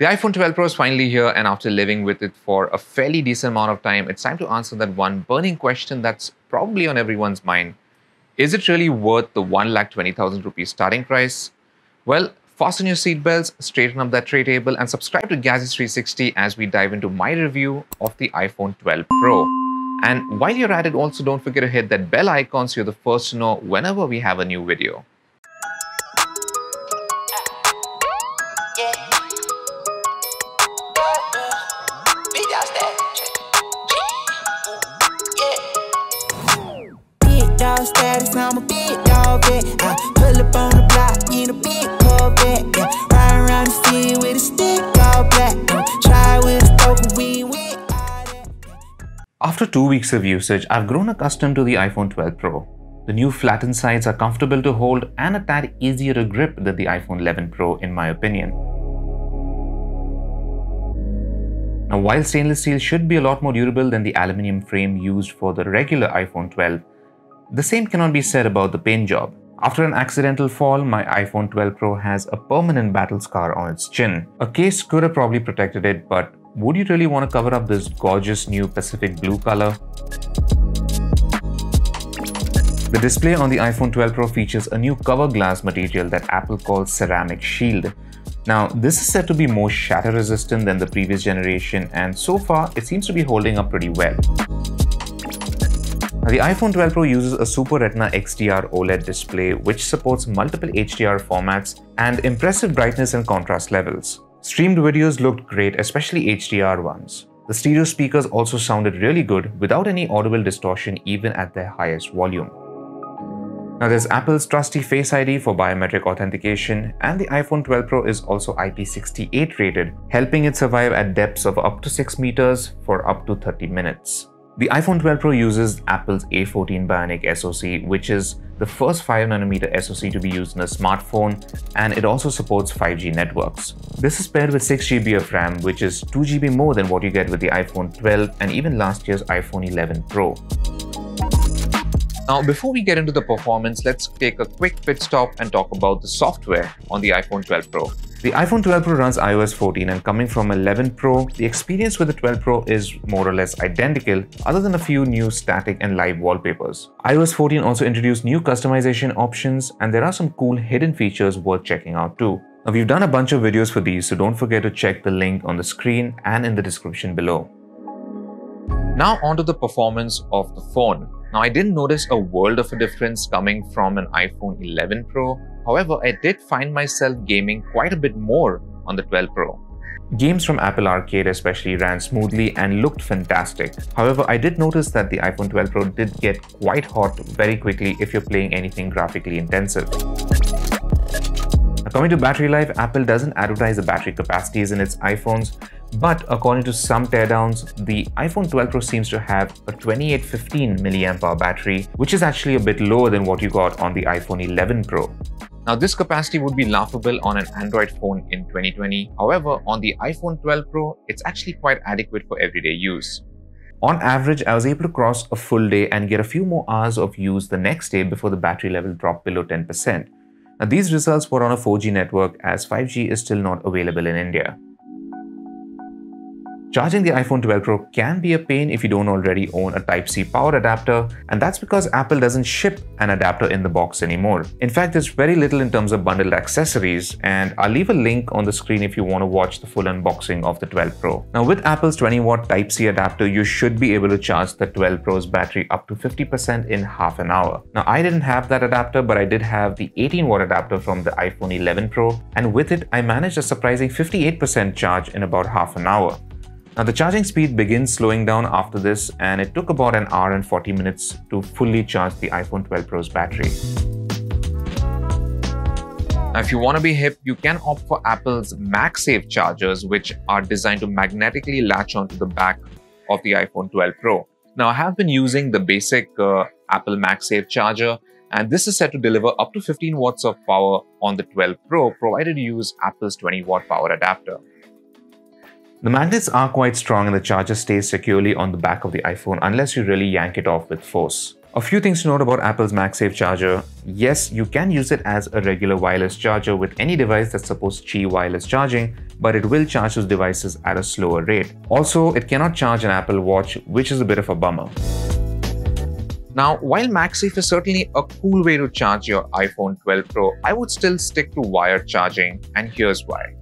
The iPhone 12 Pro is finally here, and after living with it for a fairly decent amount of time, it's time to answer that one burning question that's probably on everyone's mind. Is it really worth the 1,20,000 rupees starting price? Well, fasten your seatbelts, straighten up that tray table, and subscribe to Gadgets 360 as we dive into my review of the iPhone 12 Pro. And while you're at it, also don't forget to hit that bell icon so you're the first to know whenever we have a new video. Status, I'm a big dog vet. I pull up on the block in a big Corvette. Ride around the city with a stick all black. Try with a stroke, we win. After 2 weeks of usage, I've grown accustomed to the iPhone 12 Pro. The new flattened sides are comfortable to hold and a tad easier to grip than the iPhone 11 Pro in my opinion. Now, while stainless steel should be a lot more durable than the aluminium frame used for the regular iPhone 12, the same cannot be said about the paint job. After an accidental fall, my iPhone 12 Pro has a permanent battle scar on its chin. A case could have probably protected it, but would you really want to cover up this gorgeous new Pacific blue color? The display on the iPhone 12 Pro features a new cover glass material that Apple calls ceramic shield. Now, this is said to be more shatter resistant than the previous generation, and so far it seems to be holding up pretty well. Now, the iPhone 12 Pro uses a Super Retina XDR OLED display which supports multiple HDR formats and impressive brightness and contrast levels. Streamed videos looked great, especially HDR ones. The stereo speakers also sounded really good without any audible distortion even at their highest volume. Now, there's Apple's trusty Face ID for biometric authentication, and the iPhone 12 Pro is also IP68 rated, helping it survive at depths of up to 6 meters for up to 30 minutes. The iPhone 12 Pro uses Apple's A14 Bionic SoC, which is the first 5nm SoC to be used in a smartphone, and it also supports 5G networks. This is paired with 6GB of RAM, which is 2GB more than what you get with the iPhone 12 and even last year's iPhone 11 Pro. Now, before we get into the performance, let's take a quick pit stop and talk about the software on the iPhone 12 Pro. The iPhone 12 Pro runs iOS 14, and coming from 11 Pro, the experience with the 12 Pro is more or less identical other than a few new static and live wallpapers. iOS 14 also introduced new customization options, and there are some cool hidden features worth checking out too. Now, we've done a bunch of videos for these, so don't forget to check the link on the screen and in the description below. Now onto the performance of the phone. Now, I didn't notice a world of a difference coming from an iPhone 11 Pro. However, I did find myself gaming quite a bit more on the 12 Pro. Games from Apple Arcade especially ran smoothly and looked fantastic. However, I did notice that the iPhone 12 Pro did get quite hot very quickly if you're playing anything graphically intensive. Now, coming to battery life, Apple doesn't advertise the battery capacities in its iPhones, but according to some teardowns, the iPhone 12 Pro seems to have a 2815 mAh battery, which is actually a bit lower than what you got on the iPhone 11 Pro. Now, this capacity would be laughable on an Android phone in 2020. However, on the iPhone 12 Pro, it's actually quite adequate for everyday use. On average, I was able to cross a full day and get a few more hours of use the next day before the battery level dropped below 10%. Now, these results were on a 4G network, as 5G is still not available in India. Charging the iPhone 12 Pro can be a pain if you don't already own a Type-C power adapter, and that's because Apple doesn't ship an adapter in the box anymore. In fact, there's very little in terms of bundled accessories, and I'll leave a link on the screen if you want to watch the full unboxing of the 12 Pro. Now, with Apple's 20-watt Type-C adapter, you should be able to charge the 12 Pro's battery up to 50% in half an hour. Now, I didn't have that adapter, but I did have the 18-watt adapter from the iPhone 11 Pro, and with it, I managed a surprising 58% charge in about half an hour. Now, the charging speed begins slowing down after this, and it took about an hour and 40 minutes to fully charge the iPhone 12 Pro's battery. Now, if you want to be hip, you can opt for Apple's MagSafe chargers, which are designed to magnetically latch onto the back of the iPhone 12 Pro. Now, I have been using the basic Apple MagSafe charger, and this is set to deliver up to 15 watts of power on the 12 Pro, provided you use Apple's 20-watt power adapter. The magnets are quite strong and the charger stays securely on the back of the iPhone unless you really yank it off with force. A few things to note about Apple's MagSafe Charger. Yes, you can use it as a regular wireless charger with any device that supports Qi wireless charging, but it will charge those devices at a slower rate. Also, it cannot charge an Apple Watch, which is a bit of a bummer. Now, while MagSafe is certainly a cool way to charge your iPhone 12 Pro, I would still stick to wired charging, and here's why.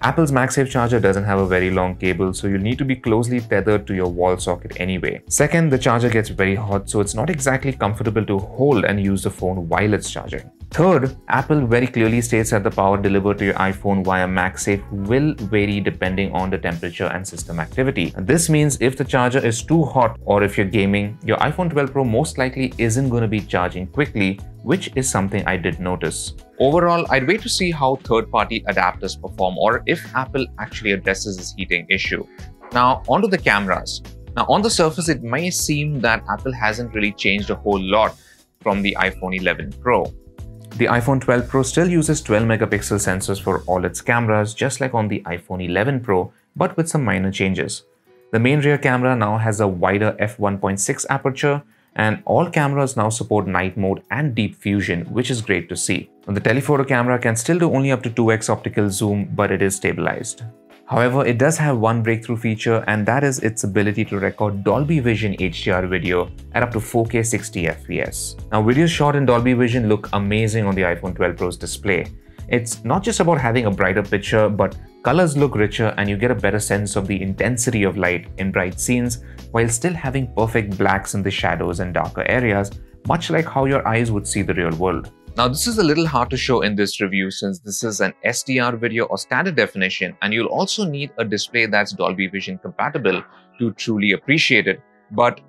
Apple's MagSafe Charger doesn't have a very long cable, so you'll need to be closely tethered to your wall socket anyway. Second, the charger gets very hot, so it's not exactly comfortable to hold and use the phone while it's charging. Third, Apple very clearly states that the power delivered to your iPhone via MagSafe will vary depending on the temperature and system activity. This means if the charger is too hot or if you're gaming, your iPhone 12 Pro most likely isn't going to be charging quickly, which is something I did notice. Overall, I'd wait to see how third-party adapters perform or if Apple actually addresses this heating issue. Now, onto the cameras. Now, on the surface, it may seem that Apple hasn't really changed a whole lot from the iPhone 11 Pro. The iPhone 12 Pro still uses 12 megapixel sensors for all its cameras, just like on the iPhone 11 Pro, but with some minor changes. The main rear camera now has a wider f1.6 aperture, and all cameras now support night mode and deep fusion, which is great to see. The telephoto camera can still do only up to 2x optical zoom, but it is stabilized. However, it does have one breakthrough feature, and that is its ability to record Dolby Vision HDR video at up to 4K 60 FPS. Now, videos shot in Dolby Vision look amazing on the iPhone 12 Pro's display. It's not just about having a brighter picture, but colors look richer and you get a better sense of the intensity of light in bright scenes while still having perfect blacks in the shadows and darker areas, much like how your eyes would see the real world. Now, this is a little hard to show in this review since this is an SDR video or standard definition, and you'll also need a display that's Dolby Vision compatible to truly appreciate it. But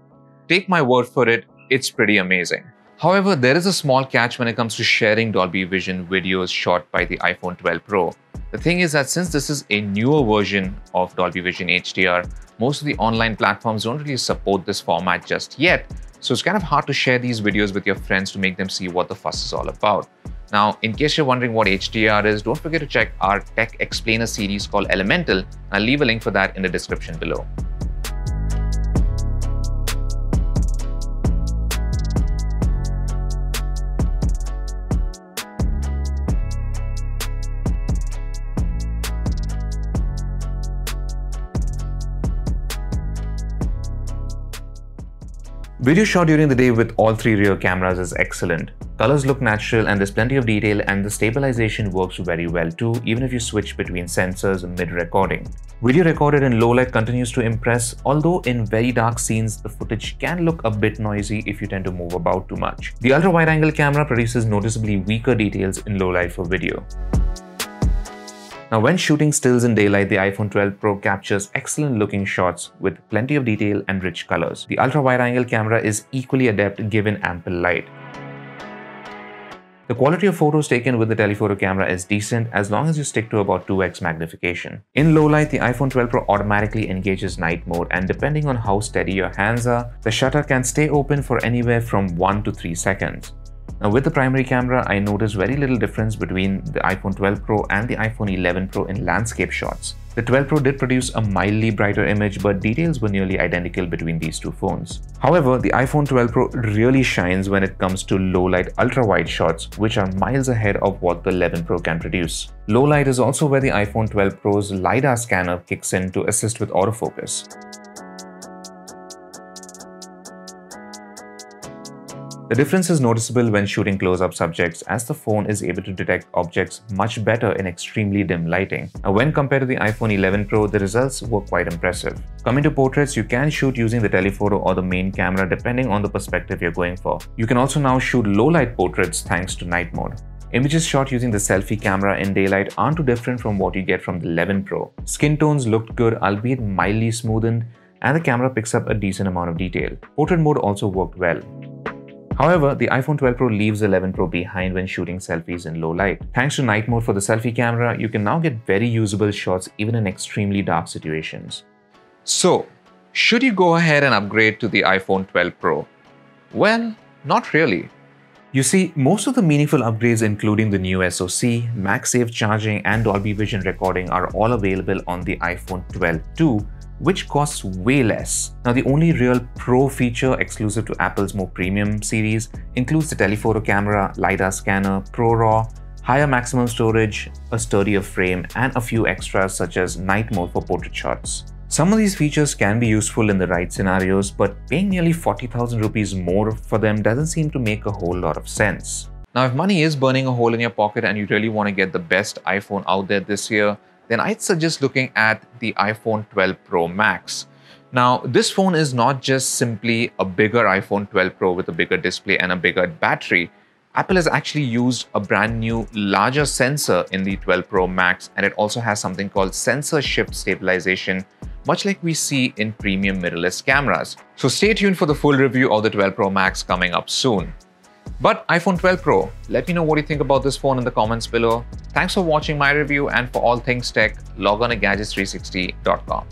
take my word for it, it's pretty amazing. However, there is a small catch when it comes to sharing Dolby Vision videos shot by the iPhone 12 Pro. The thing is that since this is a newer version of Dolby Vision HDR, most of the online platforms don't really support this format just yet. So it's kind of hard to share these videos with your friends to make them see what the fuss is all about. Now, in case you're wondering what HDR is, don't forget to check our Tech Explainer series called Elemental. I'll leave a link for that in the description below. Video shot during the day with all three rear cameras is excellent. Colors look natural and there's plenty of detail, and the stabilization works very well too, even if you switch between sensors mid-recording. Video recorded in low light continues to impress, although in very dark scenes, the footage can look a bit noisy if you tend to move about too much. The ultra-wide-angle camera produces noticeably weaker details in low light for video. Now, when shooting stills in daylight, the iPhone 12 Pro captures excellent looking shots with plenty of detail and rich colors. The ultra-wide-angle camera is equally adept given ample light. The quality of photos taken with the telephoto camera is decent as long as you stick to about 2x magnification. In low light, the iPhone 12 Pro automatically engages night mode, and depending on how steady your hands are, the shutter can stay open for anywhere from 1 to 3 seconds. Now, with the primary camera, I noticed very little difference between the iPhone 12 Pro and the iPhone 11 Pro in landscape shots. The 12 Pro did produce a mildly brighter image, but details were nearly identical between these two phones. However, the iPhone 12 Pro really shines when it comes to low-light ultra-wide shots, which are miles ahead of what the 11 Pro can produce. Low light is also where the iPhone 12 Pro's LiDAR scanner kicks in to assist with autofocus. The difference is noticeable when shooting close-up subjects, as the phone is able to detect objects much better in extremely dim lighting. Now, when compared to the iPhone 11 Pro, the results were quite impressive. Coming to portraits, you can shoot using the telephoto or the main camera depending on the perspective you're going for. You can also now shoot low-light portraits thanks to night mode. Images shot using the selfie camera in daylight aren't too different from what you get from the 11 Pro. Skin tones looked good, albeit mildly smoothened, and the camera picks up a decent amount of detail. Portrait mode also worked well. However, the iPhone 12 Pro leaves the 11 Pro behind when shooting selfies in low light. Thanks to night mode for the selfie camera, you can now get very usable shots even in extremely dark situations. So, should you go ahead and upgrade to the iPhone 12 Pro? Well, not really. You see, most of the meaningful upgrades, including the new SoC, MagSafe charging, and Dolby Vision recording, are all available on the iPhone 12 too, which costs way less. Now, the only real Pro feature exclusive to Apple's more premium series includes the telephoto camera, LiDAR scanner, ProRAW, higher maximum storage, a sturdier frame, and a few extras such as night mode for portrait shots. Some of these features can be useful in the right scenarios, but paying nearly 40,000 rupees more for them doesn't seem to make a whole lot of sense. Now, if money is burning a hole in your pocket and you really want to get the best iPhone out there this year, then I'd suggest looking at the iPhone 12 Pro Max. Now, this phone is not just simply a bigger iPhone 12 Pro with a bigger display and a bigger battery. Apple has actually used a brand new, larger sensor in the 12 Pro Max, and it also has something called sensor shift stabilization, much like we see in premium mirrorless cameras. So stay tuned for the full review of the 12 Pro Max coming up soon. But iPhone 12 Pro, let me know what you think about this phone in the comments below. Thanks for watching my review, and for all things tech, log on to gadgets360.com.